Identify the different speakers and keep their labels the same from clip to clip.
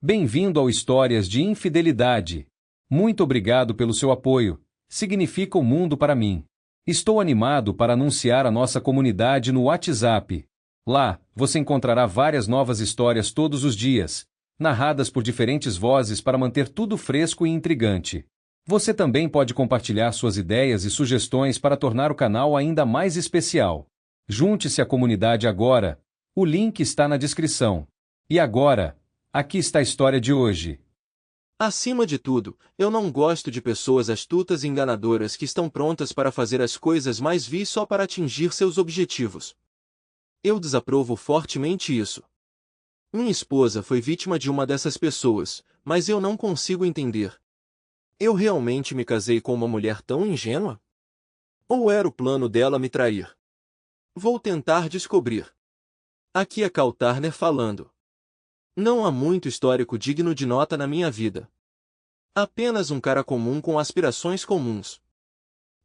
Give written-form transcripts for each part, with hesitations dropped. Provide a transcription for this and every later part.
Speaker 1: Bem-vindo ao Histórias de Infidelidade. Muito obrigado pelo seu apoio. Significa o mundo para mim. Estou animado para anunciar a nossa comunidade no WhatsApp. Lá, você encontrará várias novas histórias todos os dias, narradas por diferentes vozes para manter tudo fresco e intrigante. Você também pode compartilhar suas ideias e sugestões para tornar o canal ainda mais especial. Junte-se à comunidade agora. O link está na descrição. E agora, aqui está a história de hoje.
Speaker 2: Acima de tudo, eu não gosto de pessoas astutas e enganadoras que estão prontas para fazer as coisas mais vis só para atingir seus objetivos. Eu desaprovo fortemente isso. Minha esposa foi vítima de uma dessas pessoas, mas eu não consigo entender. Eu realmente me casei com uma mulher tão ingênua? Ou era o plano dela me trair? Vou tentar descobrir. Aqui é Cal Turner falando. Não há muito histórico digno de nota na minha vida. Apenas um cara comum com aspirações comuns.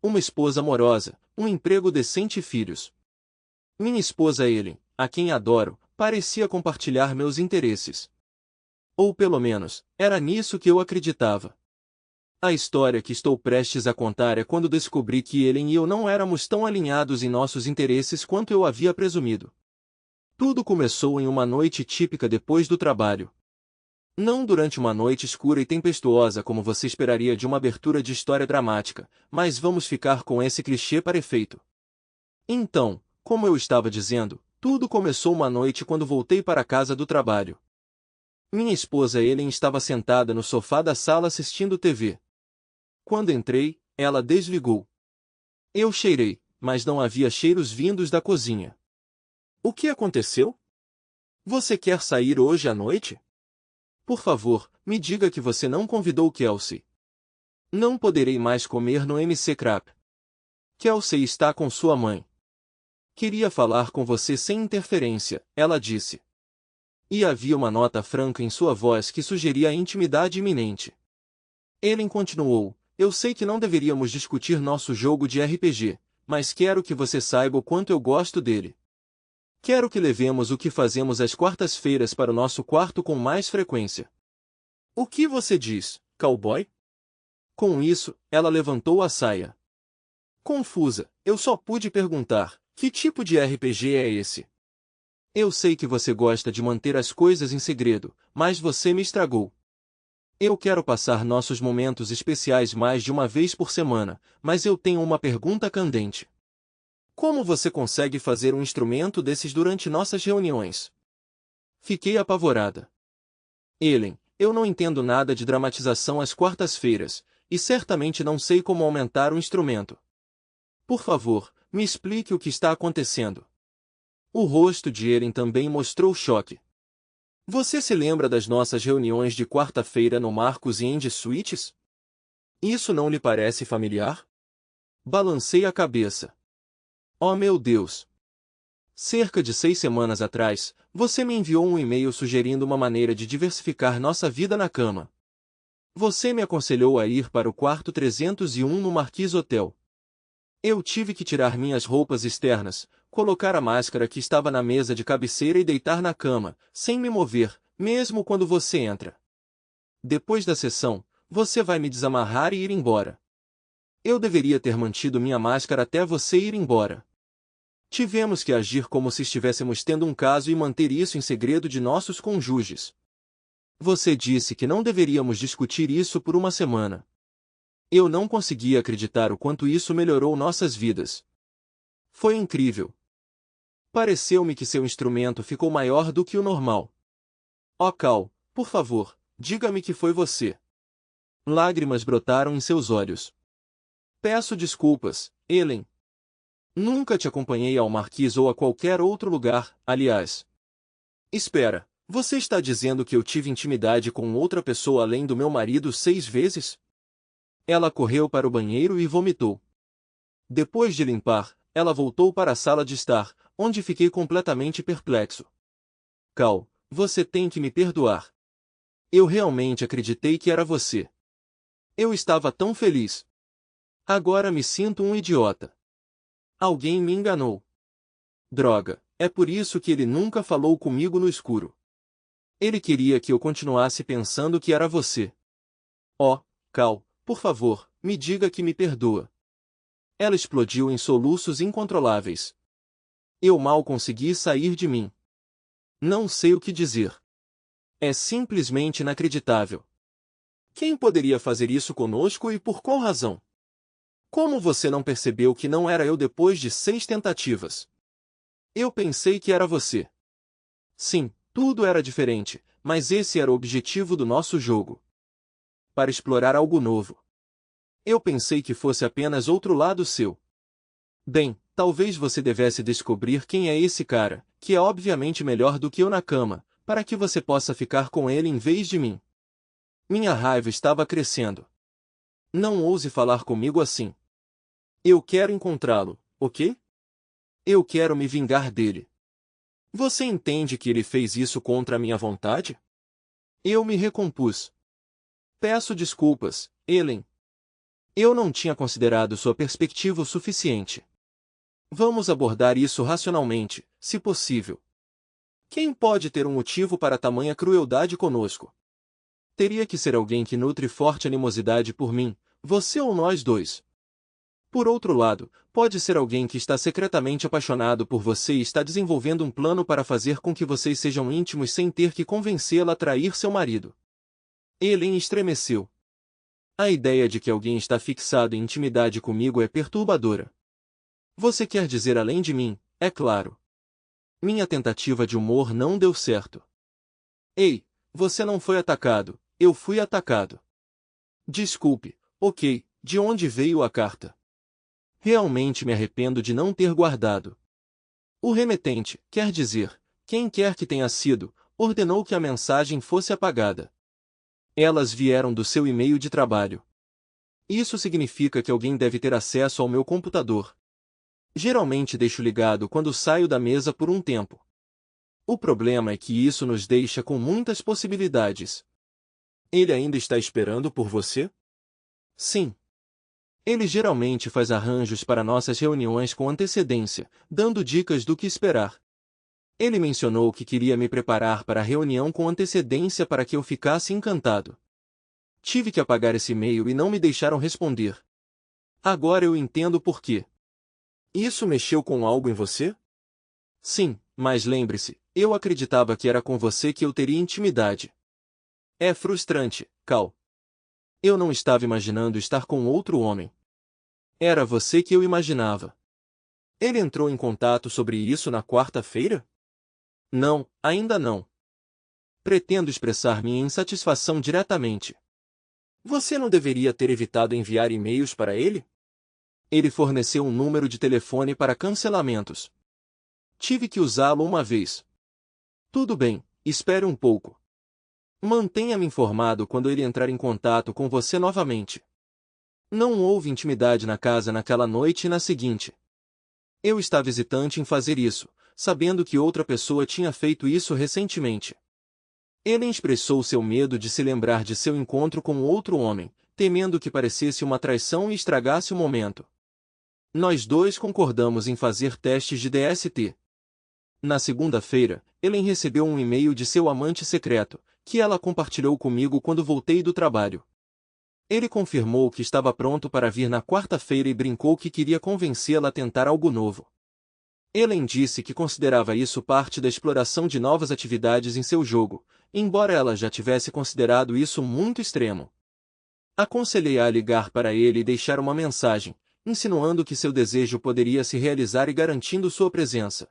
Speaker 2: Uma esposa amorosa, um emprego decente e filhos. Minha esposa Ellen, a quem adoro, parecia compartilhar meus interesses. Ou pelo menos, era nisso que eu acreditava. A história que estou prestes a contar é quando descobri que Ellen e eu não éramos tão alinhados em nossos interesses quanto eu havia presumido. Tudo começou em uma noite típica depois do trabalho. Não durante uma noite escura e tempestuosa como você esperaria de uma abertura de história dramática, mas vamos ficar com esse clichê para efeito. Então, como eu estava dizendo, tudo começou uma noite quando voltei para a casa do trabalho. Minha esposa Ellen estava sentada no sofá da sala assistindo TV. Quando entrei, ela desligou. Eu cheirei, mas não havia cheiros vindos da cozinha. O que aconteceu? Você quer sair hoje à noite? Por favor, me diga que você não convidou Kelsey. Não poderei mais comer no MC Crap. Kelsey está com sua mãe. Queria falar com você sem interferência, ela disse. E havia uma nota franca em sua voz que sugeria intimidade iminente. Ellen continuou, eu sei que não deveríamos discutir nosso jogo de RPG, mas quero que você saiba o quanto eu gosto dele. Quero que levemos o que fazemos às quartas-feiras para o nosso quarto com mais frequência. O que você diz, cowboy? Com isso, ela levantou a saia. Confusa, eu só pude perguntar, que tipo de RPG é esse? Eu sei que você gosta de manter as coisas em segredo, mas você me estragou. Eu quero passar nossos momentos especiais mais de uma vez por semana, mas eu tenho uma pergunta candente. Como você consegue fazer um instrumento desses durante nossas reuniões? Fiquei apavorada. Ellen, eu não entendo nada de dramatização às quartas-feiras, e certamente não sei como aumentar o instrumento. Por favor, me explique o que está acontecendo. O rosto de Ellen também mostrou choque. Você se lembra das nossas reuniões de quarta-feira no Marcos e Andy Suites? Isso não lhe parece familiar? Balancei a cabeça. Oh meu Deus! Cerca de 6 semanas atrás, você me enviou um e-mail sugerindo uma maneira de diversificar nossa vida na cama. Você me aconselhou a ir para o quarto 301 no Marquis Hotel. Eu tive que tirar minhas roupas externas, colocar a máscara que estava na mesa de cabeceira e deitar na cama, sem me mover, mesmo quando você entra. Depois da sessão, você vai me desamarrar e ir embora. Eu deveria ter mantido minha máscara até você ir embora. Tivemos que agir como se estivéssemos tendo um caso e manter isso em segredo de nossos cônjuges. Você disse que não deveríamos discutir isso por uma semana. Eu não conseguia acreditar o quanto isso melhorou nossas vidas. Foi incrível. Pareceu-me que seu instrumento ficou maior do que o normal. Oh Cal, por favor, diga-me que foi você. Lágrimas brotaram em seus olhos. Peço desculpas, Ellen. Nunca te acompanhei ao Marquis ou a qualquer outro lugar, aliás. Espera, você está dizendo que eu tive intimidade com outra pessoa além do meu marido 6 vezes? Ela correu para o banheiro e vomitou. Depois de limpar, ela voltou para a sala de estar, onde fiquei completamente perplexo. Cal, você tem que me perdoar. Eu realmente acreditei que era você. Eu estava tão feliz. Agora me sinto um idiota. Alguém me enganou. Droga, é por isso que ele nunca falou comigo no escuro. Ele queria que eu continuasse pensando que era você. Oh, Cal, por favor, me diga que me perdoa. Ela explodiu em soluços incontroláveis. Eu mal consegui sair de mim. Não sei o que dizer. É simplesmente inacreditável. Quem poderia fazer isso conosco e por qual razão? Como você não percebeu que não era eu depois de 6 tentativas? Eu pensei que era você. Sim, tudo era diferente, mas esse era o objetivo do nosso jogo. Para explorar algo novo. Eu pensei que fosse apenas outro lado seu. Bem, talvez você devesse descobrir quem é esse cara, que é obviamente melhor do que eu na cama, para que você possa ficar com ele em vez de mim. Minha raiva estava crescendo. Não ouse falar comigo assim. Eu quero encontrá-lo, ok? Eu quero me vingar dele. Você entende que ele fez isso contra a minha vontade? Eu me recompus. Peço desculpas, Ellen. Eu não tinha considerado sua perspectiva o suficiente. Vamos abordar isso racionalmente, se possível. Quem pode ter um motivo para tamanha crueldade conosco? Teria que ser alguém que nutre forte animosidade por mim, você ou nós dois. Por outro lado, pode ser alguém que está secretamente apaixonado por você e está desenvolvendo um plano para fazer com que vocês sejam íntimos sem ter que convencê-la a trair seu marido. Ellen estremeceu. A ideia de que alguém está fixado em intimidade comigo é perturbadora. Você quer dizer além de mim, é claro. Minha tentativa de humor não deu certo. Ei, você não foi atacado, eu fui atacado. Desculpe, ok, de onde veio a carta? Realmente me arrependo de não ter guardado. O remetente, quer dizer, quem quer que tenha sido, ordenou que a mensagem fosse apagada. Elas vieram do seu e-mail de trabalho. Isso significa que alguém deve ter acesso ao meu computador. Geralmente deixo ligado quando saio da mesa por um tempo. O problema é que isso nos deixa com muitas possibilidades. Ele ainda está esperando por você? Sim. Ele geralmente faz arranjos para nossas reuniões com antecedência, dando dicas do que esperar. Ele mencionou que queria me preparar para a reunião com antecedência para que eu ficasse encantado. Tive que apagar esse e-mail e não me deixaram responder. Agora eu entendo por quê. Isso mexeu com algo em você? Sim, mas lembre-se, eu acreditava que era com você que eu teria intimidade. É frustrante, Cal. Eu não estava imaginando estar com outro homem. Era você que eu imaginava. Ele entrou em contato sobre isso na quarta-feira? Não, ainda não. Pretendo expressar minha insatisfação diretamente. Você não deveria ter evitado enviar e-mails para ele? Ele forneceu um número de telefone para cancelamentos. Tive que usá-lo uma vez. Tudo bem, espere um pouco. Mantenha-me informado quando ele entrar em contato com você novamente. Não houve intimidade na casa naquela noite e na seguinte. Eu estava hesitante em fazer isso, sabendo que outra pessoa tinha feito isso recentemente. Ele expressou seu medo de se lembrar de seu encontro com outro homem, temendo que parecesse uma traição e estragasse o momento. Nós dois concordamos em fazer testes de DST. Na segunda-feira, Ellen recebeu um e-mail de seu amante secreto, que ela compartilhou comigo quando voltei do trabalho. Ele confirmou que estava pronto para vir na quarta-feira e brincou que queria convencê-la a tentar algo novo. Ellen disse que considerava isso parte da exploração de novas atividades em seu jogo, embora ela já tivesse considerado isso muito extremo. Aconselhei-a a ligar para ele e deixar uma mensagem, insinuando que seu desejo poderia se realizar e garantindo sua presença.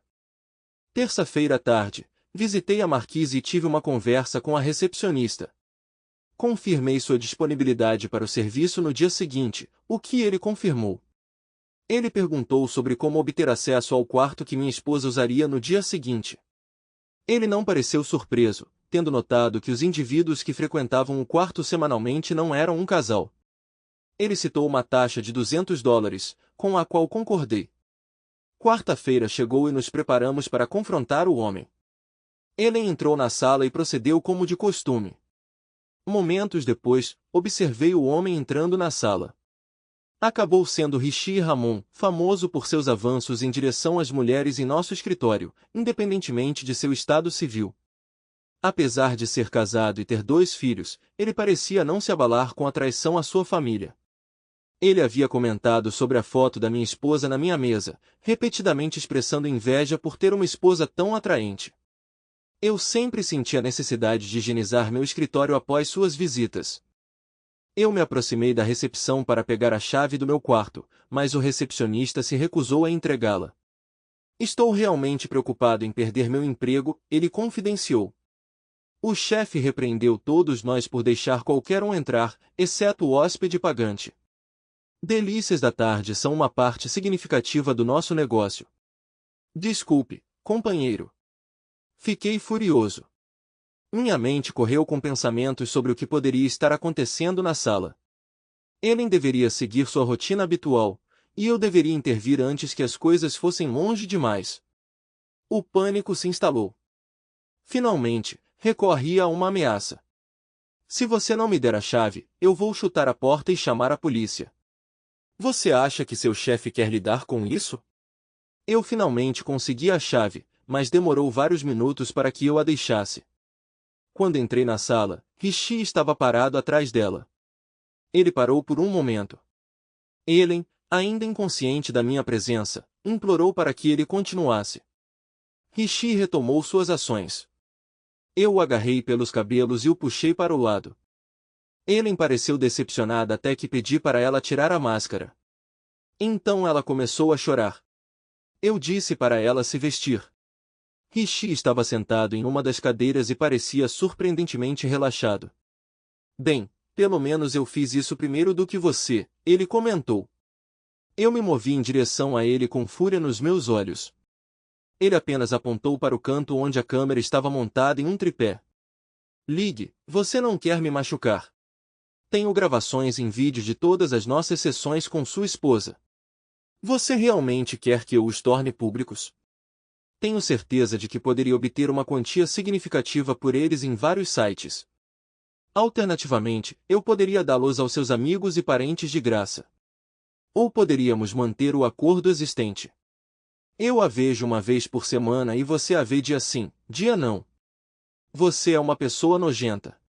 Speaker 2: Terça-feira à tarde, visitei a marquise e tive uma conversa com a recepcionista. Confirmei sua disponibilidade para o serviço no dia seguinte, o que ele confirmou. Ele perguntou sobre como obter acesso ao quarto que minha esposa usaria no dia seguinte. Ele não pareceu surpreso, tendo notado que os indivíduos que frequentavam o quarto semanalmente não eram um casal. Ele citou uma taxa de $200, com a qual concordei. Quarta-feira chegou e nos preparamos para confrontar o homem. Ellen entrou na sala e procedeu como de costume. Momentos depois, observei o homem entrando na sala. Acabou sendo Richie Ramon, famoso por seus avanços em direção às mulheres em nosso escritório, independentemente de seu estado civil. Apesar de ser casado e ter 2 filhos, ele parecia não se abalar com a traição à sua família. Ele havia comentado sobre a foto da minha esposa na minha mesa, repetidamente expressando inveja por ter uma esposa tão atraente. Eu sempre senti a necessidade de higienizar meu escritório após suas visitas. Eu me aproximei da recepção para pegar a chave do meu quarto, mas o recepcionista se recusou a entregá-la. Estou realmente preocupado em perder meu emprego, ele confidenciou. O chefe repreendeu todos nós por deixar qualquer um entrar, exceto o hóspede pagante. Delícias da tarde são uma parte significativa do nosso negócio. Desculpe, companheiro. Fiquei furioso. Minha mente correu com pensamentos sobre o que poderia estar acontecendo na sala. Ellen deveria seguir sua rotina habitual, e eu deveria intervir antes que as coisas fossem longe demais. O pânico se instalou. Finalmente, recorri a uma ameaça. Se você não me der a chave, eu vou chutar a porta e chamar a polícia. Você acha que seu chefe quer lidar com isso? Eu finalmente consegui a chave, mas demorou vários minutos para que eu a deixasse. Quando entrei na sala, Rishi estava parado atrás dela. Ele parou por um momento. Ellen, ainda inconsciente da minha presença, implorou para que ele continuasse. Rishi retomou suas ações. Eu o agarrei pelos cabelos e o puxei para o lado. Ellen pareceu decepcionada até que pedi para ela tirar a máscara. Então ela começou a chorar. Eu disse para ela se vestir. Rishi estava sentado em uma das cadeiras e parecia surpreendentemente relaxado. Bem, pelo menos eu fiz isso primeiro do que você, ele comentou. Eu me movi em direção a ele com fúria nos meus olhos. Ele apenas apontou para o canto onde a câmera estava montada em um tripé. Ligue, você não quer me machucar. Tenho gravações em vídeo de todas as nossas sessões com sua esposa. Você realmente quer que eu os torne públicos? Tenho certeza de que poderia obter uma quantia significativa por eles em vários sites. Alternativamente, eu poderia dá-los aos seus amigos e parentes de graça. Ou poderíamos manter o acordo existente. Eu a vejo uma vez por semana e você a vê dia sim, dia não. Você é uma pessoa nojenta.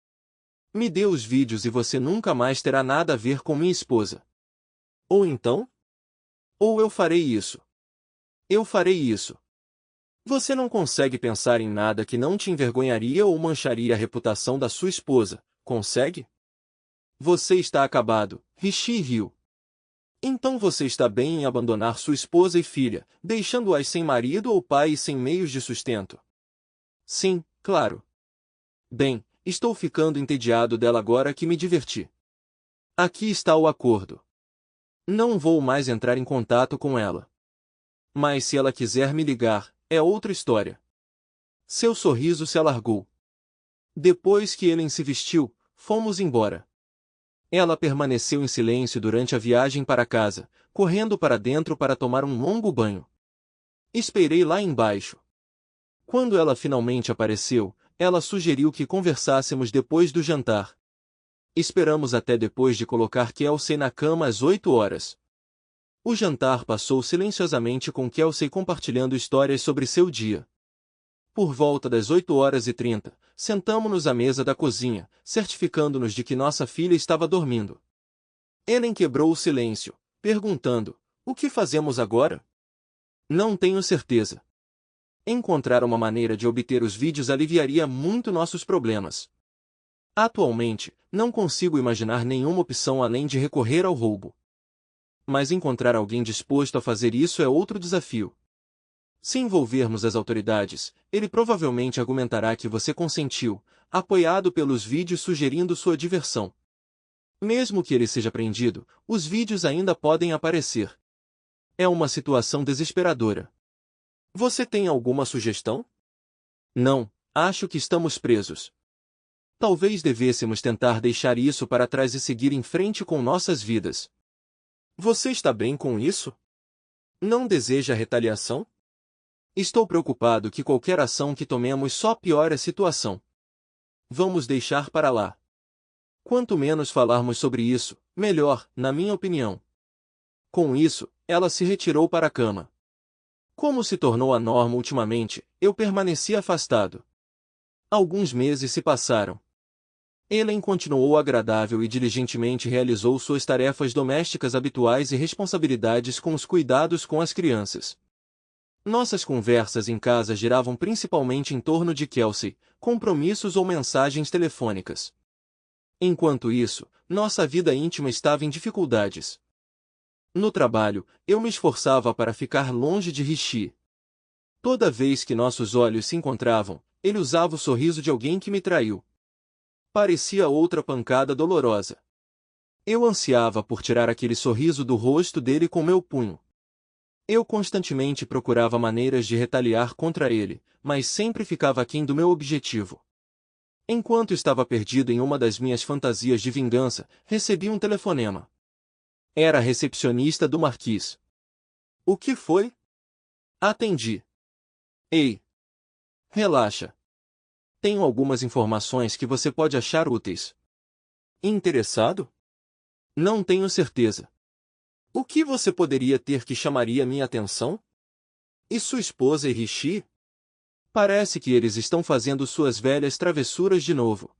Speaker 2: Me dê os vídeos e você nunca mais terá nada a ver com minha esposa. Ou então? Ou eu farei isso. Eu farei isso. Você não consegue pensar em nada que não te envergonharia ou mancharia a reputação da sua esposa, consegue? Você está acabado, Rishi riu. Então você está bem em abandonar sua esposa e filha, deixando-as sem marido ou pai e sem meios de sustento? Sim, claro. Bem, estou ficando entediado dela agora que me diverti. Aqui está o acordo. Não vou mais entrar em contato com ela. Mas se ela quiser me ligar, é outra história. Seu sorriso se alargou. Depois que Ellen se vestiu, fomos embora. Ela permaneceu em silêncio durante a viagem para casa, correndo para dentro para tomar um longo banho. Esperei lá embaixo. Quando ela finalmente apareceu, ela sugeriu que conversássemos depois do jantar. Esperamos até depois de colocar Kelsey na cama às 8 horas. O jantar passou silenciosamente com Kelsey compartilhando histórias sobre seu dia. Por volta das 8h30, sentamo-nos à mesa da cozinha, certificando-nos de que nossa filha estava dormindo. Ellen quebrou o silêncio, perguntando, o que fazemos agora? Não tenho certeza. Encontrar uma maneira de obter os vídeos aliviaria muito nossos problemas. Atualmente, não consigo imaginar nenhuma opção além de recorrer ao roubo. Mas encontrar alguém disposto a fazer isso é outro desafio. Se envolvermos as autoridades, ele provavelmente argumentará que você consentiu, apoiado pelos vídeos sugerindo sua diversão. Mesmo que ele seja prendido, os vídeos ainda podem aparecer. É uma situação desesperadora. Você tem alguma sugestão? Não, acho que estamos presos. Talvez devêssemos tentar deixar isso para trás e seguir em frente com nossas vidas. Você está bem com isso? Não deseja retaliação? Estou preocupado que qualquer ação que tomemos só piore a situação. Vamos deixar para lá. Quanto menos falarmos sobre isso, melhor, na minha opinião. Com isso, ela se retirou para a cama. Como se tornou a norma ultimamente, eu permaneci afastado. Alguns meses se passaram. Ellen continuou agradável e diligentemente realizou suas tarefas domésticas habituais e responsabilidades com os cuidados com as crianças. Nossas conversas em casa giravam principalmente em torno de Kelsey, compromissos ou mensagens telefônicas. Enquanto isso, nossa vida íntima estava em dificuldades. No trabalho, eu me esforçava para ficar longe de Rishi. Toda vez que nossos olhos se encontravam, ele usava o sorriso de alguém que me traiu. Parecia outra pancada dolorosa. Eu ansiava por tirar aquele sorriso do rosto dele com meu punho. Eu constantemente procurava maneiras de retaliar contra ele, mas sempre ficava aquém do meu objetivo. Enquanto estava perdido em uma das minhas fantasias de vingança, recebi um telefonema. Era a recepcionista do Marquis. O que foi? Atendi. Ei! Relaxa. Tenho algumas informações que você pode achar úteis. Interessado? Não tenho certeza. O que você poderia ter que chamaria minha atenção? E sua esposa e Rishi? Parece que eles estão fazendo suas velhas travessuras de novo.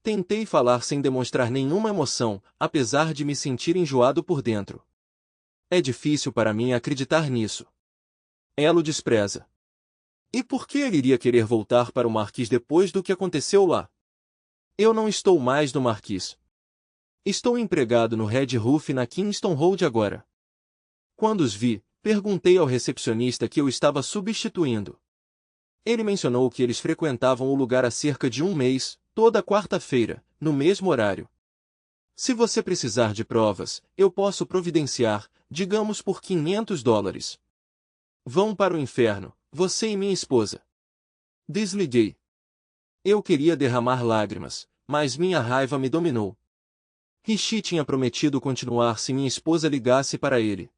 Speaker 2: Tentei falar sem demonstrar nenhuma emoção, apesar de me sentir enjoado por dentro. É difícil para mim acreditar nisso. Ela o despreza. E por que ele iria querer voltar para o Marquis depois do que aconteceu lá? Eu não estou mais no Marquis. Estou empregado no Red Roof na Kingston Road agora. Quando os vi, perguntei ao recepcionista que eu estava substituindo. Ele mencionou que eles frequentavam o lugar há cerca de um mês, toda quarta-feira, no mesmo horário. Se você precisar de provas, eu posso providenciar, digamos por $500. Vão para o inferno, você e minha esposa. Desliguei. Eu queria derramar lágrimas, mas minha raiva me dominou. Rishi tinha prometido continuar se minha esposa ligasse para ele.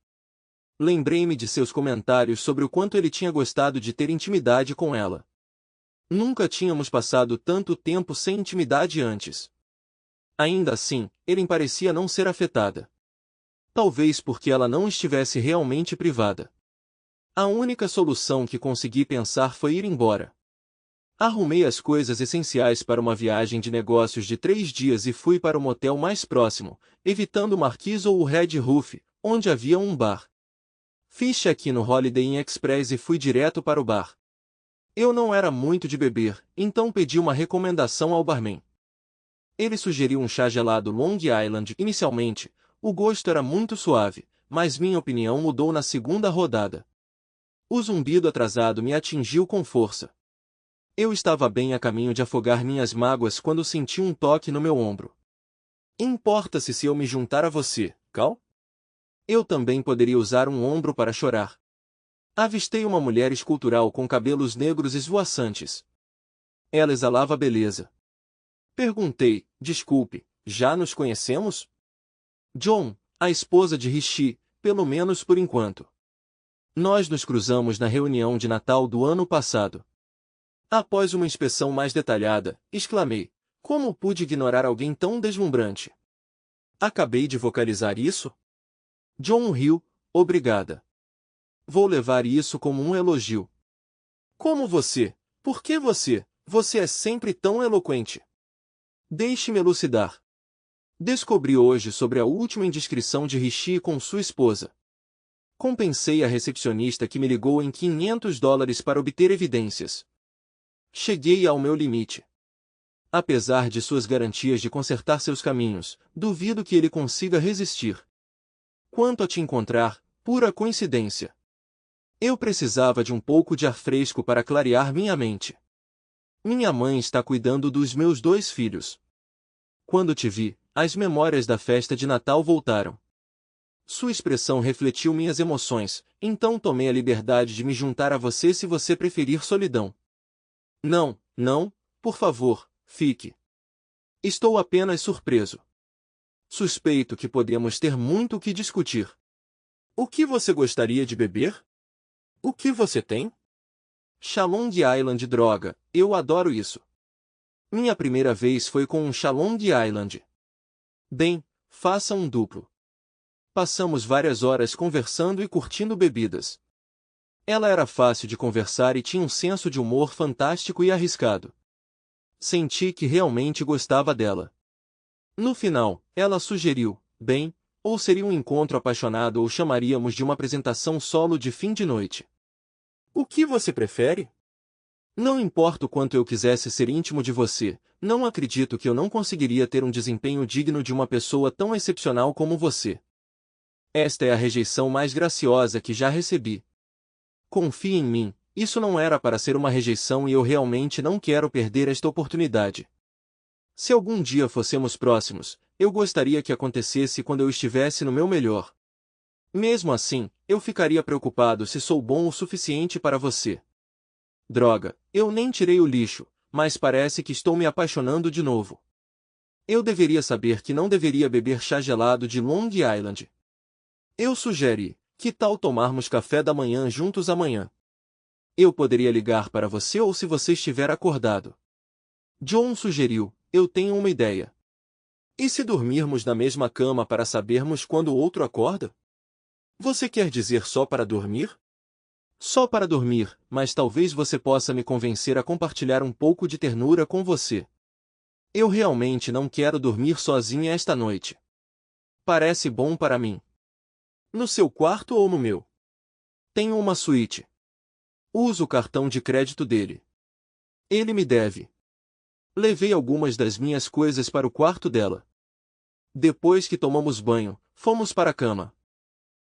Speaker 2: Lembrei-me de seus comentários sobre o quanto ele tinha gostado de ter intimidade com ela. Nunca tínhamos passado tanto tempo sem intimidade antes. Ainda assim, Ellen parecia não ser afetada. Talvez porque ela não estivesse realmente privada. A única solução que consegui pensar foi ir embora. Arrumei as coisas essenciais para uma viagem de negócios de 3 dias e fui para o motel mais próximo, evitando o Marquis ou o Red Roof, onde havia um bar. Fiz check-in no Holiday Inn Express e fui direto para o bar. Eu não era muito de beber, então pedi uma recomendação ao barman. Ele sugeriu um chá gelado Long Island. Inicialmente, o gosto era muito suave, mas minha opinião mudou na segunda rodada. O zumbido atrasado me atingiu com força. Eu estava bem a caminho de afogar minhas mágoas quando senti um toque no meu ombro. Importa-se se eu me juntar a você, Cal? Eu também poderia usar um ombro para chorar. Avistei uma mulher escultural com cabelos negros esvoaçantes. Ela exalava beleza. Perguntei, desculpe, já nos conhecemos? John, a esposa de Rishi, pelo menos por enquanto. Nós nos cruzamos na reunião de Natal do ano passado. Após uma inspeção mais detalhada, exclamei, como pude ignorar alguém tão deslumbrante? Acabei de vocalizar isso? John riu, obrigada. Vou levar isso como um elogio. Como você? Por que você? Você é sempre tão eloquente. Deixe-me elucidar. Descobri hoje sobre a última indiscrição de Rishi com sua esposa. Compensei a recepcionista que me ligou em $500 para obter evidências. Cheguei ao meu limite. Apesar de suas garantias de consertar seus caminhos, duvido que ele consiga resistir. Quanto a te encontrar, pura coincidência. Eu precisava de um pouco de ar fresco para clarear minha mente. Minha mãe está cuidando dos meus 2 filhos. Quando te vi, as memórias da festa de Natal voltaram. Sua expressão refletiu minhas emoções, então tomei a liberdade de me juntar a você se você preferir solidão. Não, não, por favor, fique. Estou apenas surpreso. Suspeito que podemos ter muito o que discutir. O que você gostaria de beber? O que você tem? Shalom Island droga, eu adoro isso. Minha primeira vez foi com um Shalom Island. Bem, faça um duplo. Passamos várias horas conversando e curtindo bebidas. Ela era fácil de conversar e tinha um senso de humor fantástico e arriscado. Senti que realmente gostava dela. No final, ela sugeriu, bem, ou seria um encontro apaixonado ou chamaríamos de uma apresentação solo de fim de noite. O que você prefere? Não importa o quanto eu quisesse ser íntimo de você, não acredito que eu não conseguiria ter um desempenho digno de uma pessoa tão excepcional como você. Esta é a rejeição mais graciosa que já recebi. Confie em mim, isso não era para ser uma rejeição e eu realmente não quero perder esta oportunidade. Se algum dia fossemos próximos, eu gostaria que acontecesse quando eu estivesse no meu melhor. Mesmo assim, eu ficaria preocupado se sou bom o suficiente para você. Droga, eu nem tirei o lixo, mas parece que estou me apaixonando de novo. Eu deveria saber que não deveria beber chá gelado de Long Island. Eu sugeri, que tal tomarmos café da manhã juntos amanhã? Eu poderia ligar para você ou se você estiver acordado. John sugeriu, eu tenho uma ideia. E se dormirmos na mesma cama para sabermos quando o outro acorda? Você quer dizer só para dormir? Só para dormir, mas talvez você possa me convencer a compartilhar um pouco de ternura com você. Eu realmente não quero dormir sozinha esta noite. Parece bom para mim. No seu quarto ou no meu? Tenho uma suíte. Uso o cartão de crédito dele. Ele me deve. Levei algumas das minhas coisas para o quarto dela. Depois que tomamos banho, fomos para a cama.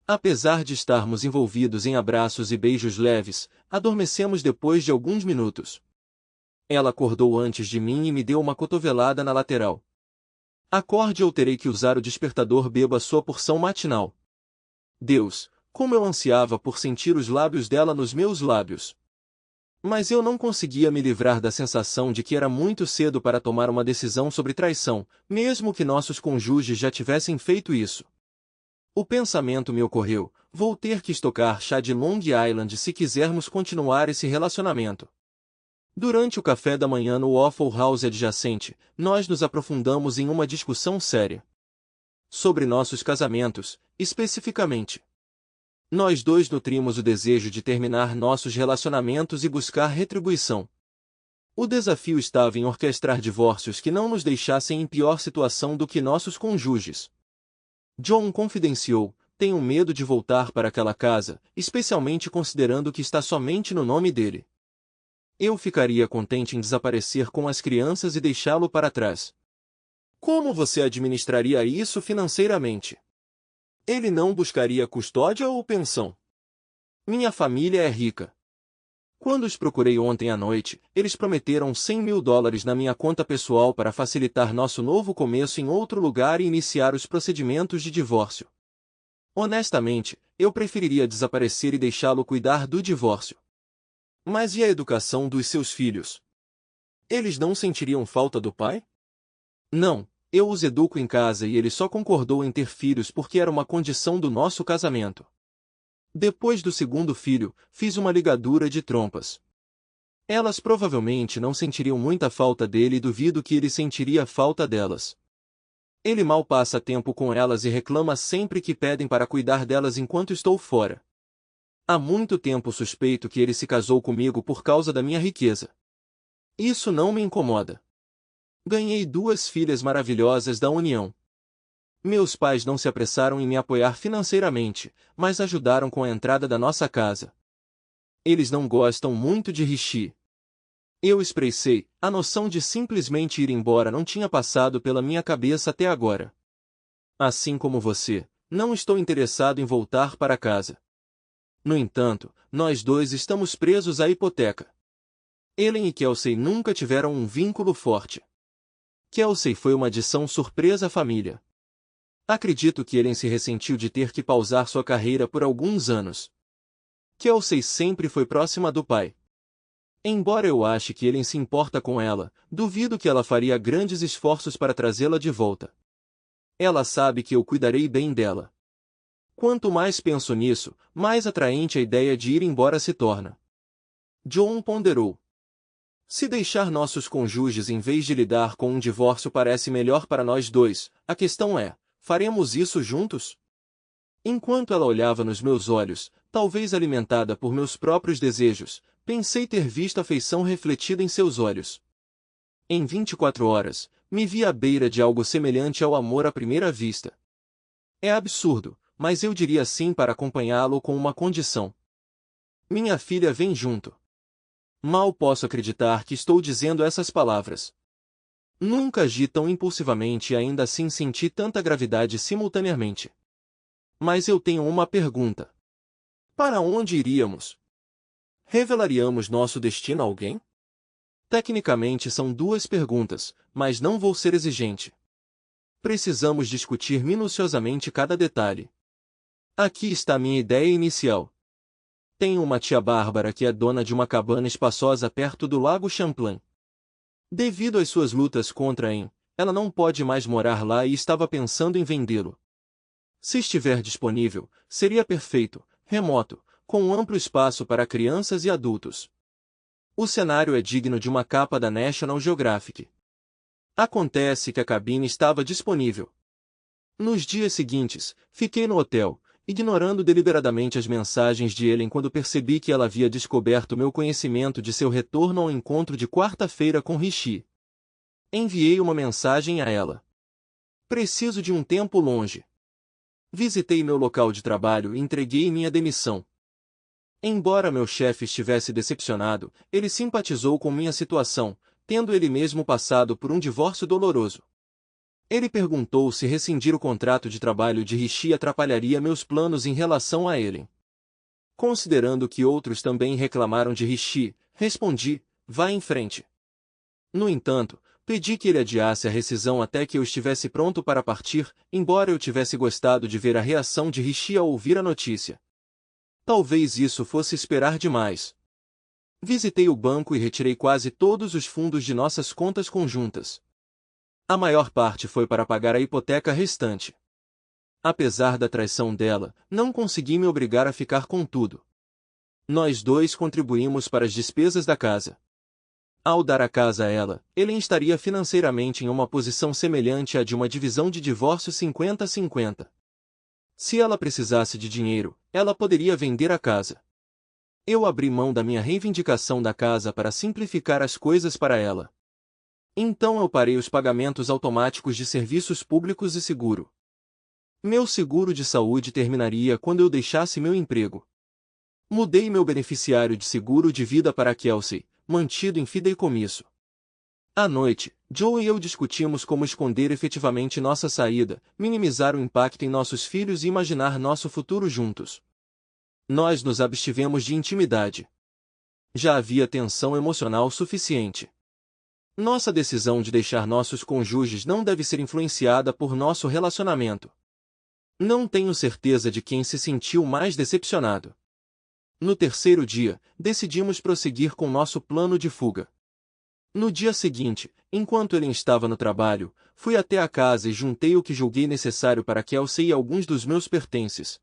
Speaker 2: Apesar de estarmos envolvidos em abraços e beijos leves, adormecemos depois de alguns minutos. Ela acordou antes de mim e me deu uma cotovelada na lateral. Acorde ou terei que usar o despertador, beba sua porção matinal. Deus, como eu ansiava por sentir os lábios dela nos meus lábios. Mas eu não conseguia me livrar da sensação de que era muito cedo para tomar uma decisão sobre traição, mesmo que nossos cônjuges já tivessem feito isso. O pensamento me ocorreu, vou ter que estocar chá de Long Island se quisermos continuar esse relacionamento. Durante o café da manhã no Waffle House adjacente, nós nos aprofundamos em uma discussão séria. Sobre nossos casamentos, especificamente. Nós dois nutrimos o desejo de terminar nossos relacionamentos e buscar retribuição. O desafio estava em orquestrar divórcios que não nos deixassem em pior situação do que nossos cônjuges. John confidenciou, tenho medo de voltar para aquela casa, especialmente considerando que está somente no nome dele. Eu ficaria contente em desaparecer com as crianças e deixá-lo para trás. Como você administraria isso financeiramente? Ele não buscaria custódia ou pensão? Minha família é rica. Quando os procurei ontem à noite, eles prometeram $100.000 na minha conta pessoal para facilitar nosso novo começo em outro lugar e iniciar os procedimentos de divórcio. Honestamente, eu preferiria desaparecer e deixá-lo cuidar do divórcio. Mas e a educação dos seus filhos? Eles não sentiriam falta do pai? Não, eu os educo em casa e ele só concordou em ter filhos porque era uma condição do nosso casamento. Depois do segundo filho, fiz uma ligadura de trompas. Elas provavelmente não sentiriam muita falta dele e duvido que ele sentiria falta delas. Ele mal passa tempo com elas e reclama sempre que pedem para cuidar delas enquanto estou fora. Há muito tempo suspeito que ele se casou comigo por causa da minha riqueza. Isso não me incomoda. Ganhei 2 filhas maravilhosas da união. Meus pais não se apressaram em me apoiar financeiramente, mas ajudaram com a entrada da nossa casa. Eles não gostam muito de Rishi. Eu expressei, a noção de simplesmente ir embora não tinha passado pela minha cabeça até agora. Assim como você, não estou interessado em voltar para casa. No entanto, nós dois estamos presos à hipoteca. Ellen e Kelsey nunca tiveram um vínculo forte. Kelsey foi uma adição surpresa à família. Acredito que Ellen se ressentiu de ter que pausar sua carreira por alguns anos. Kelsey sempre foi próxima do pai. Embora eu ache que Ellen se importa com ela, duvido que ela faria grandes esforços para trazê-la de volta. Ela sabe que eu cuidarei bem dela. Quanto mais penso nisso, mais atraente a ideia de ir embora se torna. John ponderou. Se deixar nossos cônjuges em vez de lidar com um divórcio parece melhor para nós dois, a questão é, faremos isso juntos? Enquanto ela olhava nos meus olhos, talvez alimentada por meus próprios desejos, pensei ter visto a afeição refletida em seus olhos. Em 24 horas, me vi à beira de algo semelhante ao amor à primeira vista. É absurdo, mas eu diria sim para acompanhá-lo com uma condição. Minha filha vem junto. Mal posso acreditar que estou dizendo essas palavras. Nunca agi tão impulsivamente e ainda assim senti tanta gravidade simultaneamente. Mas eu tenho uma pergunta. Para onde iríamos? Revelaríamos nosso destino a alguém? Tecnicamente são duas perguntas, mas não vou ser exigente. Precisamos discutir minuciosamente cada detalhe. Aqui está minha ideia inicial. Tenho uma tia Bárbara que é dona de uma cabana espaçosa perto do Lago Champlain. Devido às suas lutas contra a ela não pode mais morar lá e estava pensando em vendê-lo. Se estiver disponível, seria perfeito, remoto, com um amplo espaço para crianças e adultos. O cenário é digno de uma capa da National Geographic. Acontece que a cabine estava disponível. Nos dias seguintes, fiquei no hotel, ignorando deliberadamente as mensagens de Ellen quando percebi que ela havia descoberto meu conhecimento de seu retorno ao encontro de quarta-feira com Rishi. Enviei uma mensagem a ela. Preciso de um tempo longe. Visitei meu local de trabalho e entreguei minha demissão. Embora meu chefe estivesse decepcionado, ele simpatizou com minha situação, tendo ele mesmo passado por um divórcio doloroso. Ele perguntou se rescindir o contrato de trabalho de Rishi atrapalharia meus planos em relação a Ellen. Considerando que outros também reclamaram de Rishi, respondi, vá em frente. No entanto, pedi que ele adiasse a rescisão até que eu estivesse pronto para partir, embora eu tivesse gostado de ver a reação de Rishi ao ouvir a notícia. Talvez isso fosse esperar demais. Visitei o banco e retirei quase todos os fundos de nossas contas conjuntas. A maior parte foi para pagar a hipoteca restante. Apesar da traição dela, não consegui me obrigar a ficar com tudo. Nós dois contribuímos para as despesas da casa. Ao dar a casa a ela, Ellen estaria financeiramente em uma posição semelhante à de uma divisão de divórcio 50-50. Se ela precisasse de dinheiro, ela poderia vender a casa. Eu abri mão da minha reivindicação da casa para simplificar as coisas para ela. Então eu parei os pagamentos automáticos de serviços públicos e seguro. Meu seguro de saúde terminaria quando eu deixasse meu emprego. Mudei meu beneficiário de seguro de vida para Kelsey, mantido em fideicomisso. À noite, Joe e eu discutimos como esconder efetivamente nossa saída, minimizar o impacto em nossos filhos e imaginar nosso futuro juntos. Nós nos abstivemos de intimidade. Já havia tensão emocional suficiente. Nossa decisão de deixar nossos cônjuges não deve ser influenciada por nosso relacionamento. Não tenho certeza de quem se sentiu mais decepcionado. No terceiro dia, decidimos prosseguir com nosso plano de fuga. No dia seguinte, enquanto ele estava no trabalho, fui até a casa e juntei o que julguei necessário para Kelsey e alguns dos meus pertences.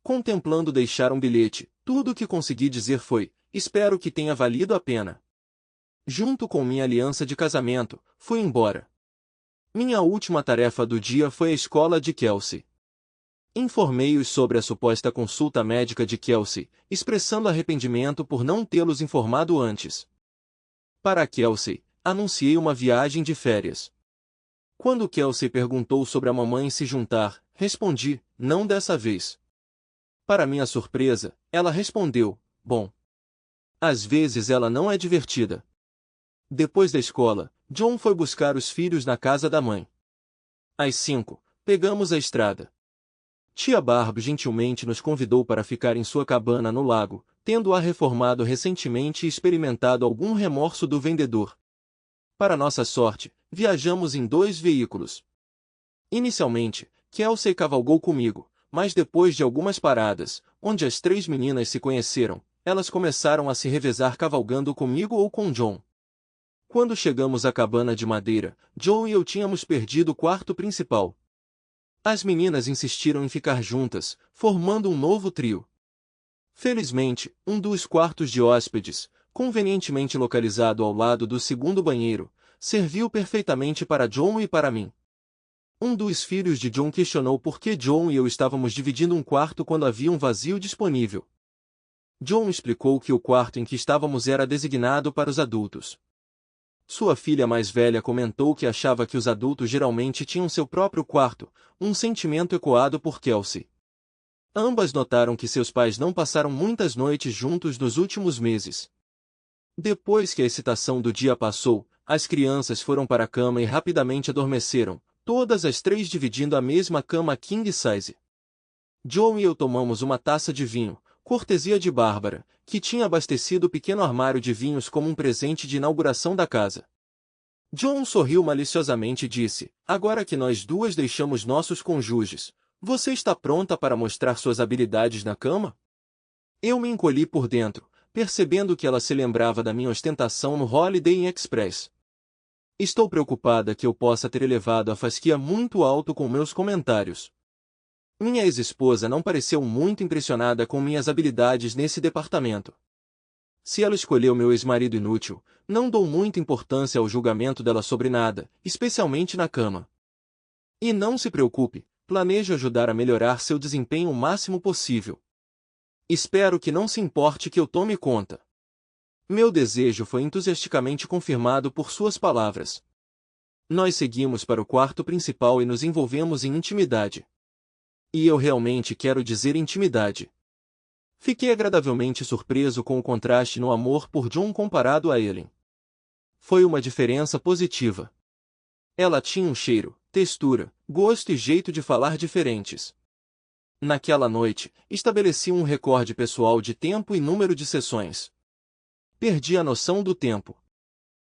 Speaker 2: Contemplando deixar um bilhete, tudo o que consegui dizer foi, espero que tenha valido a pena. Junto com minha aliança de casamento, fui embora. Minha última tarefa do dia foi a escola de Kelsey. Informei-os sobre a suposta consulta médica de Kelsey, expressando arrependimento por não tê-los informado antes. Para Kelsey, anunciei uma viagem de férias. Quando Kelsey perguntou sobre a mamãe se juntar, respondi, não dessa vez. Para minha surpresa, ela respondeu, bom. Às vezes ela não é divertida. Depois da escola, John foi buscar os filhos na casa da mãe. Às 5, pegamos a estrada. Tia Barb gentilmente nos convidou para ficar em sua cabana no lago, tendo-a reformado recentemente e experimentado algum remorso do vendedor. Para nossa sorte, viajamos em 2 veículos. Inicialmente, Kelsey cavalgou comigo, mas depois de algumas paradas, onde as 3 meninas se conheceram, elas começaram a se revezar cavalgando comigo ou com John. Quando chegamos à cabana de madeira, Joe e eu tínhamos perdido o quarto principal. As meninas insistiram em ficar juntas, formando um novo trio. Felizmente, um dos quartos de hóspedes, convenientemente localizado ao lado do segundo banheiro, serviu perfeitamente para John e para mim. Um dos filhos de John questionou por que John e eu estávamos dividindo um quarto quando havia um vazio disponível. John explicou que o quarto em que estávamos era designado para os adultos. Sua filha mais velha comentou que achava que os adultos geralmente tinham seu próprio quarto, um sentimento ecoado por Kelsey. Ambas notaram que seus pais não passaram muitas noites juntos nos últimos meses. Depois que a excitação do dia passou, as crianças foram para a cama e rapidamente adormeceram, todas as três dividindo a mesma cama king size. John e eu tomamos uma taça de vinho, cortesia de Bárbara, que tinha abastecido o pequeno armário de vinhos como um presente de inauguração da casa. John sorriu maliciosamente e disse: "Agora que nós duas deixamos nossos cônjuges, você está pronta para mostrar suas habilidades na cama?" Eu me encolhi por dentro, percebendo que ela se lembrava da minha ostentação no Holiday Inn Express. Estou preocupada que eu possa ter elevado a fasquia muito alto com meus comentários. Minha ex-esposa não pareceu muito impressionada com minhas habilidades nesse departamento. Se ela escolheu meu ex-marido inútil, não dou muita importância ao julgamento dela sobre nada, especialmente na cama. E não se preocupe, planejo ajudar a melhorar seu desempenho o máximo possível. Espero que não se importe que eu tome conta. Meu desejo foi entusiasticamente confirmado por suas palavras. Nós seguimos para o quarto principal e nos envolvemos em intimidade. E eu realmente quero dizer intimidade. Fiquei agradavelmente surpreso com o contraste no amor por John comparado a Ellen. Foi uma diferença positiva. Ela tinha um cheiro, textura, gosto e jeito de falar diferentes. Naquela noite, estabeleci um recorde pessoal de tempo e número de sessões. Perdi a noção do tempo.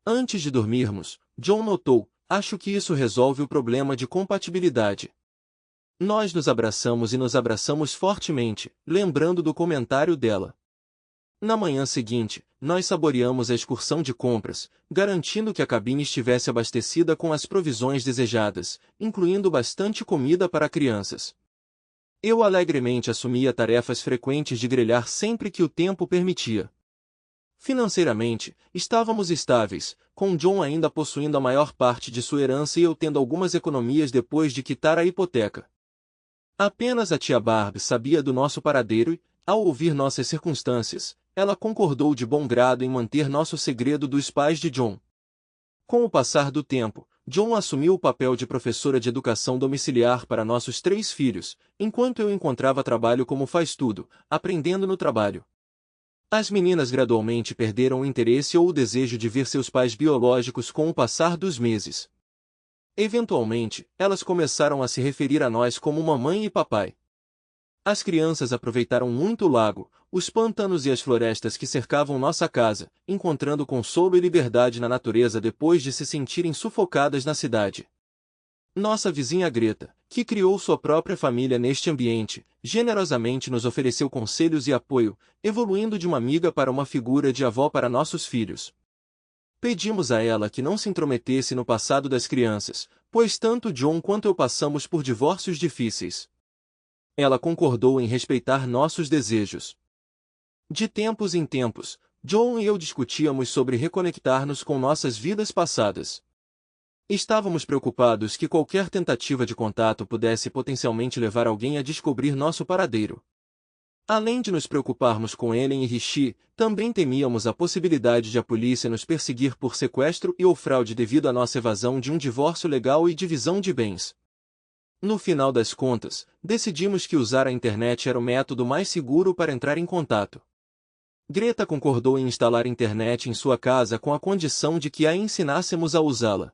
Speaker 2: Antes de dormirmos, John notou: "Acho que isso resolve o problema de compatibilidade." Nós nos abraçamos fortemente, lembrando do comentário dela. Na manhã seguinte, nós saboreamos a excursão de compras, garantindo que a cabine estivesse abastecida com as provisões desejadas, incluindo bastante comida para crianças. Eu alegremente assumia tarefas frequentes de grelhar sempre que o tempo permitia. Financeiramente, estávamos estáveis, com John ainda possuindo a maior parte de sua herança e eu tendo algumas economias depois de quitar a hipoteca. Apenas a tia Barb sabia do nosso paradeiro e, ao ouvir nossas circunstâncias, ela concordou de bom grado em manter nosso segredo dos pais de John. Com o passar do tempo, John assumiu o papel de professora de educação domiciliar para nossos 3 filhos, enquanto eu encontrava trabalho como faz-tudo, aprendendo no trabalho. As meninas gradualmente perderam o interesse ou o desejo de ver seus pais biológicos com o passar dos meses. Eventualmente, elas começaram a se referir a nós como mamãe e papai. As crianças aproveitaram muito o lago, os pântanos e as florestas que cercavam nossa casa, encontrando consolo e liberdade na natureza depois de se sentirem sufocadas na cidade. Nossa vizinha Greta, que criou sua própria família neste ambiente, generosamente nos ofereceu conselhos e apoio, evoluindo de uma amiga para uma figura de avó para nossos filhos. Pedimos a ela que não se intrometesse no passado das crianças, pois tanto John quanto eu passamos por divórcios difíceis. Ela concordou em respeitar nossos desejos. De tempos em tempos, John e eu discutíamos sobre reconectar-nos com nossas vidas passadas. Estávamos preocupados que qualquer tentativa de contato pudesse potencialmente levar alguém a descobrir nosso paradeiro. Além de nos preocuparmos com Ellen e Richie, também temíamos a possibilidade de a polícia nos perseguir por sequestro e ou fraude devido à nossa evasão de um divórcio legal e divisão de bens. No final das contas, decidimos que usar a internet era o método mais seguro para entrar em contato. Greta concordou em instalar internet em sua casa com a condição de que a ensinássemos a usá-la.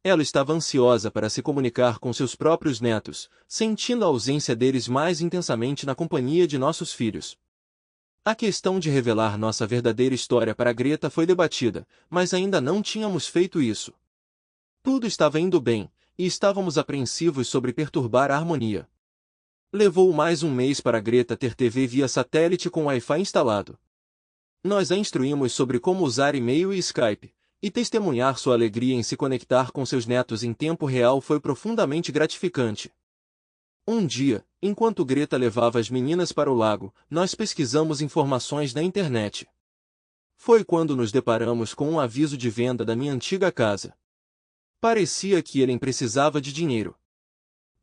Speaker 2: Ela estava ansiosa para se comunicar com seus próprios netos, sentindo a ausência deles mais intensamente na companhia de nossos filhos. A questão de revelar nossa verdadeira história para Greta foi debatida, mas ainda não tínhamos feito isso. Tudo estava indo bem, e estávamos apreensivos sobre perturbar a harmonia. Levou mais um mês para Greta ter TV via satélite com Wi-Fi instalado. Nós a instruímos sobre como usar e-mail e Skype, e testemunhar sua alegria em se conectar com seus netos em tempo real foi profundamente gratificante. Um dia, enquanto Greta levava as meninas para o lago, nós pesquisamos informações na internet. Foi quando nos deparamos com um aviso de venda da minha antiga casa. Parecia que Ellen precisava de dinheiro.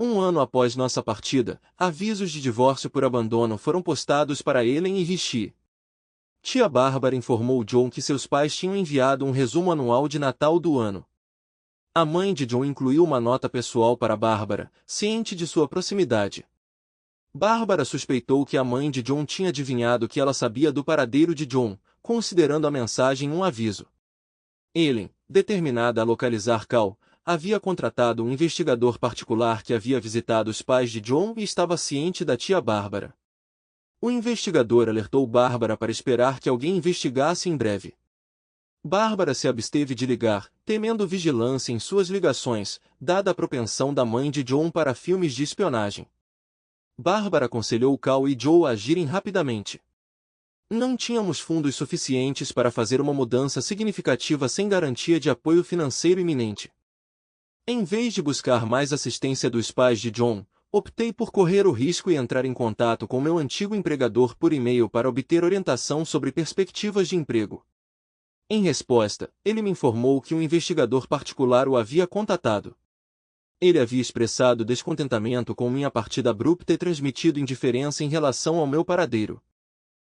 Speaker 2: Um ano após nossa partida, avisos de divórcio por abandono foram postados para Ellen e Richie. Tia Bárbara informou John que seus pais tinham enviado um resumo anual de Natal do ano. A mãe de John incluiu uma nota pessoal para Bárbara, ciente de sua proximidade. Bárbara suspeitou que a mãe de John tinha adivinhado que ela sabia do paradeiro de John, considerando a mensagem um aviso. Ellen, determinada a localizar Cal, havia contratado um investigador particular que havia visitado os pais de John e estava ciente da tia Bárbara. O investigador alertou Bárbara para esperar que alguém investigasse em breve. Bárbara se absteve de ligar, temendo vigilância em suas ligações, dada a propensão da mãe de John para filmes de espionagem. Bárbara aconselhou Cal e Joe a agirem rapidamente. Não tínhamos fundos suficientes para fazer uma mudança significativa sem garantia de apoio financeiro iminente. Em vez de buscar mais assistência dos pais de John, optei por correr o risco e entrar em contato com meu antigo empregador por e-mail para obter orientação sobre perspectivas de emprego. Em resposta, ele me informou que um investigador particular o havia contatado. Ele havia expressado descontentamento com minha partida abrupta e transmitido indiferença em relação ao meu paradeiro.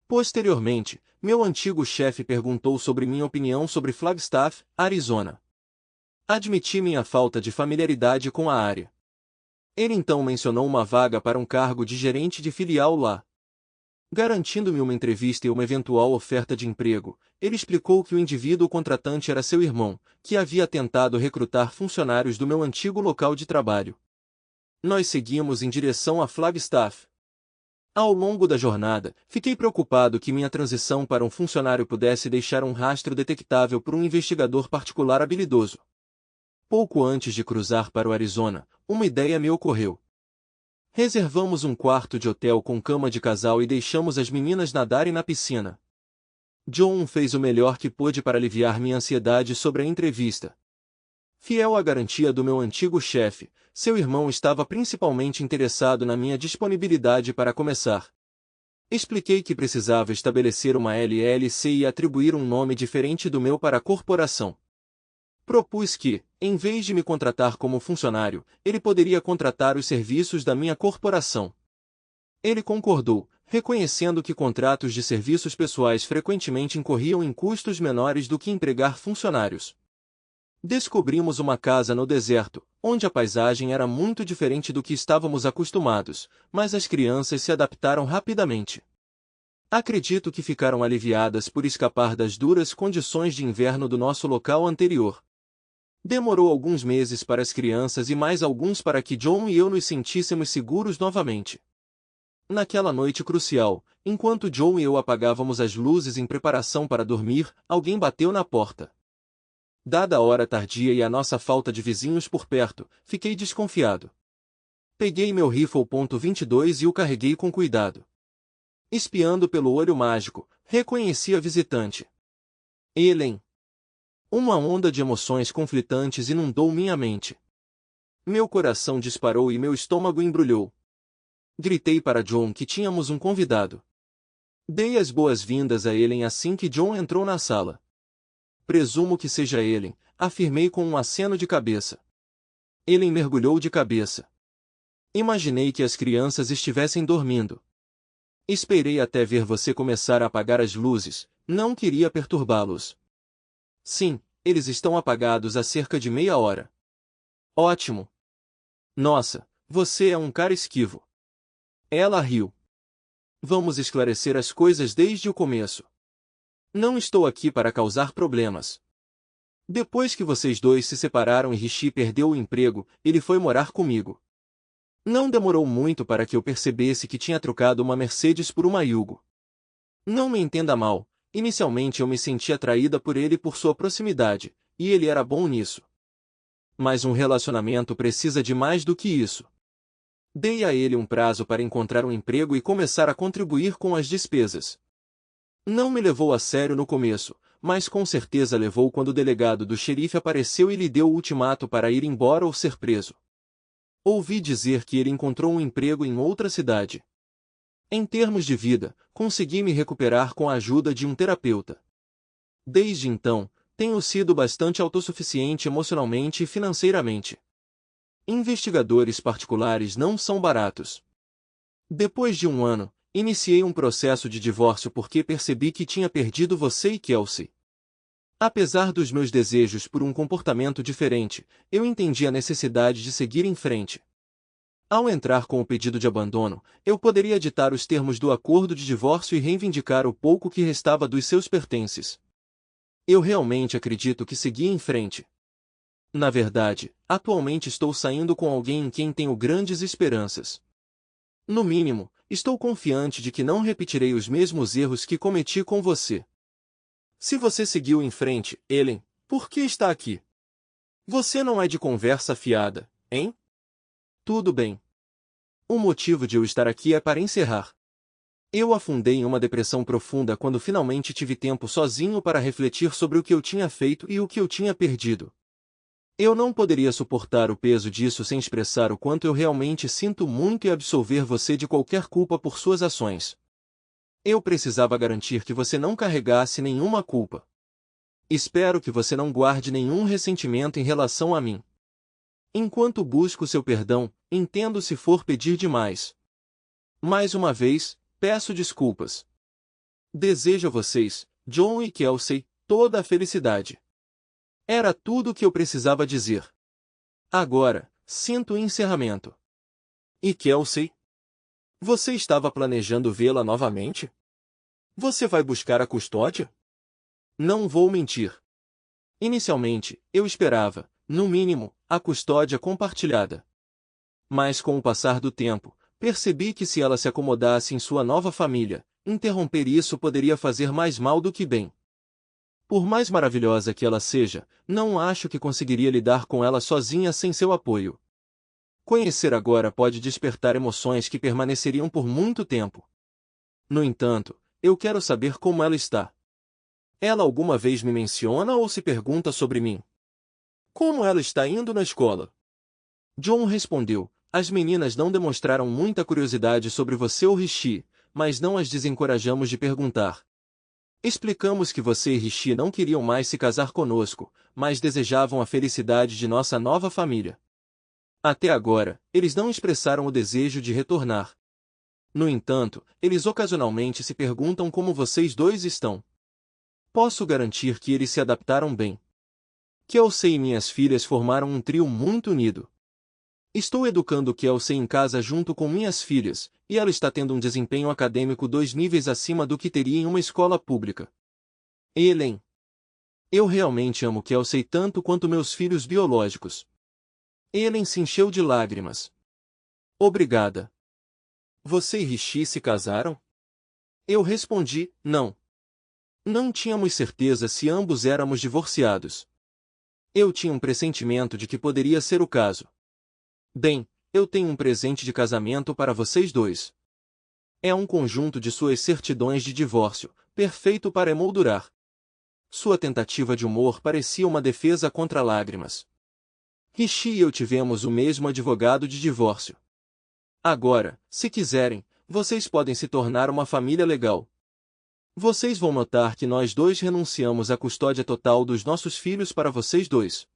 Speaker 2: Posteriormente, meu antigo chefe perguntou sobre minha opinião sobre Flagstaff, Arizona. Admiti minha falta de familiaridade com a área. Ele então mencionou uma vaga para um cargo de gerente de filial lá. Garantindo-me uma entrevista e uma eventual oferta de emprego, ele explicou que o indivíduo contratante era seu irmão, que havia tentado recrutar funcionários do meu antigo local de trabalho. Nós seguimos em direção a Flagstaff. Ao longo da jornada, fiquei preocupado que minha transição para um funcionário pudesse deixar um rastro detectável por um investigador particular habilidoso. Pouco antes de cruzar para o Arizona, uma ideia me ocorreu. Reservamos um quarto de hotel com cama de casal e deixamos as meninas nadarem na piscina. John fez o melhor que pôde para aliviar minha ansiedade sobre a entrevista. Fiel à garantia do meu antigo chefe, seu irmão estava principalmente interessado na minha disponibilidade para começar. Expliquei que precisava estabelecer uma LLC e atribuir um nome diferente do meu para a corporação. Propus que, em vez de me contratar como funcionário, ele poderia contratar os serviços da minha corporação. Ele concordou, reconhecendo que contratos de serviços pessoais frequentemente incorriam em custos menores do que empregar funcionários. Descobrimos uma casa no deserto, onde a paisagem era muito diferente do que estávamos acostumados, mas as crianças se adaptaram rapidamente. Acredito que ficaram aliviadas por escapar das duras condições de inverno do nosso local anterior. Demorou alguns meses para as crianças e mais alguns para que John e eu nos sentíssemos seguros novamente. Naquela noite crucial, enquanto John e eu apagávamos as luzes em preparação para dormir, alguém bateu na porta. Dada a hora tardia e a nossa falta de vizinhos por perto, fiquei desconfiado. Peguei meu rifle .22 e o carreguei com cuidado. Espiando pelo olho mágico, reconheci a visitante. Ellen. Uma onda de emoções conflitantes inundou minha mente. Meu coração disparou e meu estômago embrulhou. Gritei para John que tínhamos um convidado. Dei as boas-vindas a Ellen assim que John entrou na sala. Presumo que seja Ellen, afirmei com um aceno de cabeça. Ellen mergulhou de cabeça. Imaginei que as crianças estivessem dormindo. Esperei até ver você começar a apagar as luzes, não queria perturbá-los. Sim, eles estão apagados há cerca de meia hora. Ótimo. Nossa, você é um cara esquivo. Ela riu. Vamos esclarecer as coisas desde o começo. Não estou aqui para causar problemas. Depois que vocês dois se separaram e Rishi perdeu o emprego, ele foi morar comigo. Não demorou muito para que eu percebesse que tinha trocado uma Mercedes por uma Yugo. Não me entenda mal, inicialmente eu me senti atraída por ele por sua proximidade, e ele era bom nisso. Mas um relacionamento precisa de mais do que isso. Dei a ele um prazo para encontrar um emprego e começar a contribuir com as despesas. Não me levou a sério no começo, mas com certeza levou quando o delegado do xerife apareceu e lhe deu o ultimato para ir embora ou ser preso. Ouvi dizer que ele encontrou um emprego em outra cidade. Em termos de vida, consegui me recuperar com a ajuda de um terapeuta. Desde então, tenho sido bastante autossuficiente emocionalmente e financeiramente. Investigadores particulares não são baratos. Depois de um ano, Iniciei um processo de divórcio porque percebi que tinha perdido você e Kelsey. Apesar dos meus desejos por um comportamento diferente, eu entendi a necessidade de seguir em frente. Ao entrar com o pedido de abandono, eu poderia ditar os termos do acordo de divórcio e reivindicar o pouco que restava dos seus pertences. Eu realmente acredito que segui em frente. Na verdade, atualmente estou saindo com alguém em quem tenho grandes esperanças. No mínimo, estou confiante de que não repetirei os mesmos erros que cometi com você. Se você seguiu em frente, Ellen, por que está aqui? Você não é de conversa fiada, hein? Tudo bem. O motivo de eu estar aqui é para encerrar. Eu afundei em uma depressão profunda quando finalmente tive tempo sozinho para refletir sobre o que eu tinha feito e o que eu tinha perdido. Eu não poderia suportar o peso disso sem expressar o quanto eu realmente sinto muito e absolver você de qualquer culpa por suas ações. Eu precisava garantir que você não carregasse nenhuma culpa. Espero que você não guarde nenhum ressentimento em relação a mim. Enquanto busco seu perdão, entendo se for pedir demais. Mais uma vez, peço desculpas. Desejo a vocês, John e Kelsey, toda a felicidade. Era tudo o que eu precisava dizer. Agora, sinto o encerramento. E Kelsey? Você estava planejando vê-la novamente? Você vai buscar a custódia? Não vou mentir. Inicialmente, eu esperava, no mínimo, a custódia compartilhada. Mas com o passar do tempo, percebi que se ela se acomodasse em sua nova família, interromper isso poderia fazer mais mal do que bem. Por mais maravilhosa que ela seja, não acho que conseguiria lidar com ela sozinha sem seu apoio. Conhecer agora pode despertar emoções que permaneceriam por muito tempo. No entanto, eu quero saber como ela está. Ela alguma vez me menciona ou se pergunta sobre mim? Como ela está indo na escola? John respondeu, as meninas não demonstraram muita curiosidade sobre você ou Rishi, mas não as desencorajamos de perguntar. Explicamos que você e Rishi não queriam mais se casar conosco, mas desejavam a felicidade de nossa nova família. Até agora, eles não expressaram o desejo de retornar. No entanto, eles ocasionalmente se perguntam como vocês dois estão. Posso garantir que eles se adaptaram bem. Kelsey e minhas filhas formaram um trio muito unido. Estou educando Kelsey em casa junto com minhas filhas, e ela está tendo um desempenho acadêmico 2 níveis acima do que teria em uma escola pública. Ellen. Eu realmente amo Kelsey tanto quanto meus filhos biológicos. Ellen se encheu de lágrimas. Obrigada. Você e Rishi se casaram? Eu respondi, não. Não tínhamos certeza se ambos éramos divorciados. Eu tinha um pressentimento de que poderia ser o caso. Bem, eu tenho um presente de casamento para vocês dois. É um conjunto de suas certidões de divórcio, perfeito para emoldurar. Sua tentativa de humor parecia uma defesa contra lágrimas. Rishi e eu tivemos o mesmo advogado de divórcio. Agora, se quiserem, vocês podem se tornar uma família legal. Vocês vão notar que nós dois renunciamos à custódia total dos nossos filhos para vocês dois.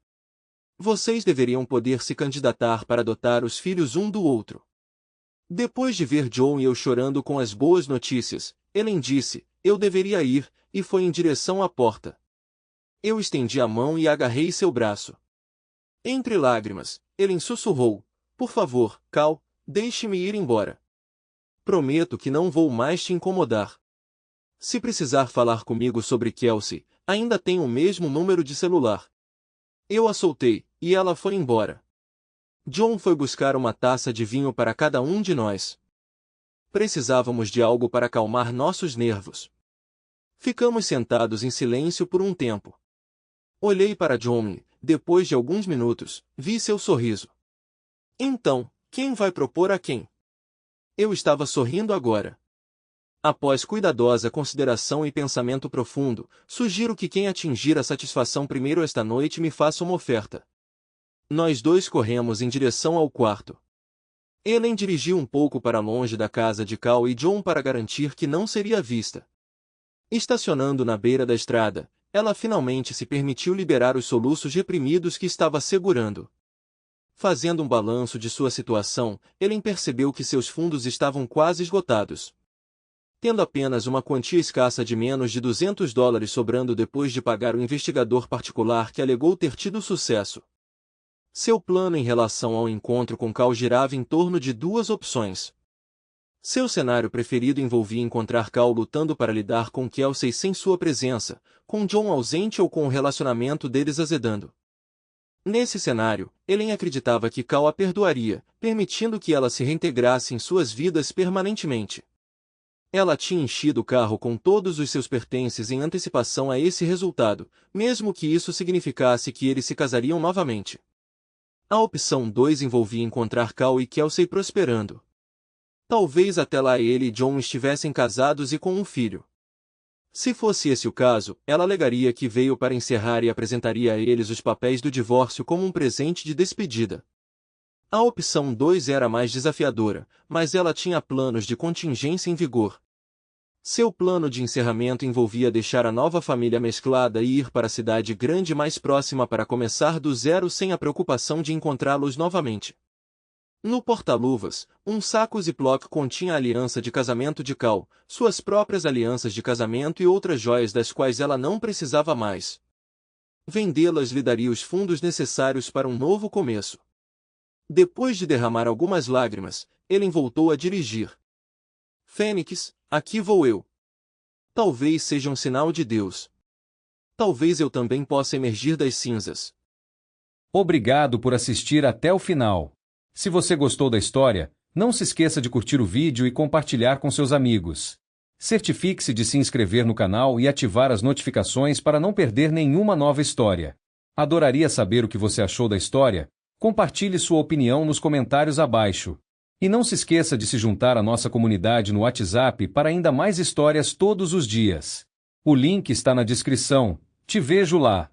Speaker 2: Vocês deveriam poder se candidatar para adotar os filhos um do outro. Depois de ver John e eu chorando com as boas notícias, Ellen disse, eu deveria ir, e foi em direção à porta. Eu estendi a mão e agarrei seu braço. Entre lágrimas, Ellen sussurrou, por favor, Cal, deixe-me ir embora. Prometo que não vou mais te incomodar. Se precisar falar comigo sobre Kelsey, ainda tenho o mesmo número de celular. Eu a soltei, e ela foi embora. John foi buscar uma taça de vinho para cada um de nós. Precisávamos de algo para acalmar nossos nervos. Ficamos sentados em silêncio por um tempo. Olhei para John e, depois de alguns minutos, vi seu sorriso. Então, quem vai propor a quem? Eu estava sorrindo agora. Após cuidadosa consideração e pensamento profundo, sugiro que quem atingir a satisfação primeiro esta noite me faça uma oferta. Nós dois corremos em direção ao quarto. Ellen dirigiu um pouco para longe da casa de Cal e John para garantir que não seria vista. Estacionando na beira da estrada, ela finalmente se permitiu liberar os soluços reprimidos que estava segurando. Fazendo um balanço de sua situação, Ellen percebeu que seus fundos estavam quase esgotados. Tendo apenas uma quantia escassa de menos de $200 sobrando depois de pagar o investigador particular que alegou ter tido sucesso. Seu plano em relação ao encontro com Cal girava em torno de duas opções. Seu cenário preferido envolvia encontrar Cal lutando para lidar com Kelsey sem sua presença, com John ausente ou com o relacionamento deles azedando. Nesse cenário, Ellen acreditava que Cal a perdoaria, permitindo que ela se reintegrasse em suas vidas permanentemente. Ela tinha enchido o carro com todos os seus pertences em antecipação a esse resultado, mesmo que isso significasse que eles se casariam novamente. A opção 2 envolvia encontrar Cal e Kelsey prosperando. Talvez até lá ele e John estivessem casados e com um filho. Se fosse esse o caso, ela alegaria que veio para encerrar e apresentaria a eles os papéis do divórcio como um presente de despedida. A opção 2 era mais desafiadora, mas ela tinha planos de contingência em vigor. Seu plano de encerramento envolvia deixar a nova família mesclada e ir para a cidade grande mais próxima para começar do zero sem a preocupação de encontrá-los novamente. No porta-luvas, um saco Ziploc continha a aliança de casamento de Cal, suas próprias alianças de casamento e outras joias das quais ela não precisava mais. Vendê-las lhe daria os fundos necessários para um novo começo. Depois de derramar algumas lágrimas, ele voltou a dirigir. Fênix, aqui vou eu. Talvez seja um sinal de Deus. Talvez eu também possa emergir das cinzas.
Speaker 1: Obrigado por assistir até o final. Se você gostou da história, não se esqueça de curtir o vídeo e compartilhar com seus amigos. Certifique-se de se inscrever no canal e ativar as notificações para não perder nenhuma nova história. Adoraria saber o que você achou da história. Compartilhe sua opinião nos comentários abaixo. E não se esqueça de se juntar à nossa comunidade no WhatsApp para ainda mais histórias todos os dias. O link está na descrição. Te vejo lá.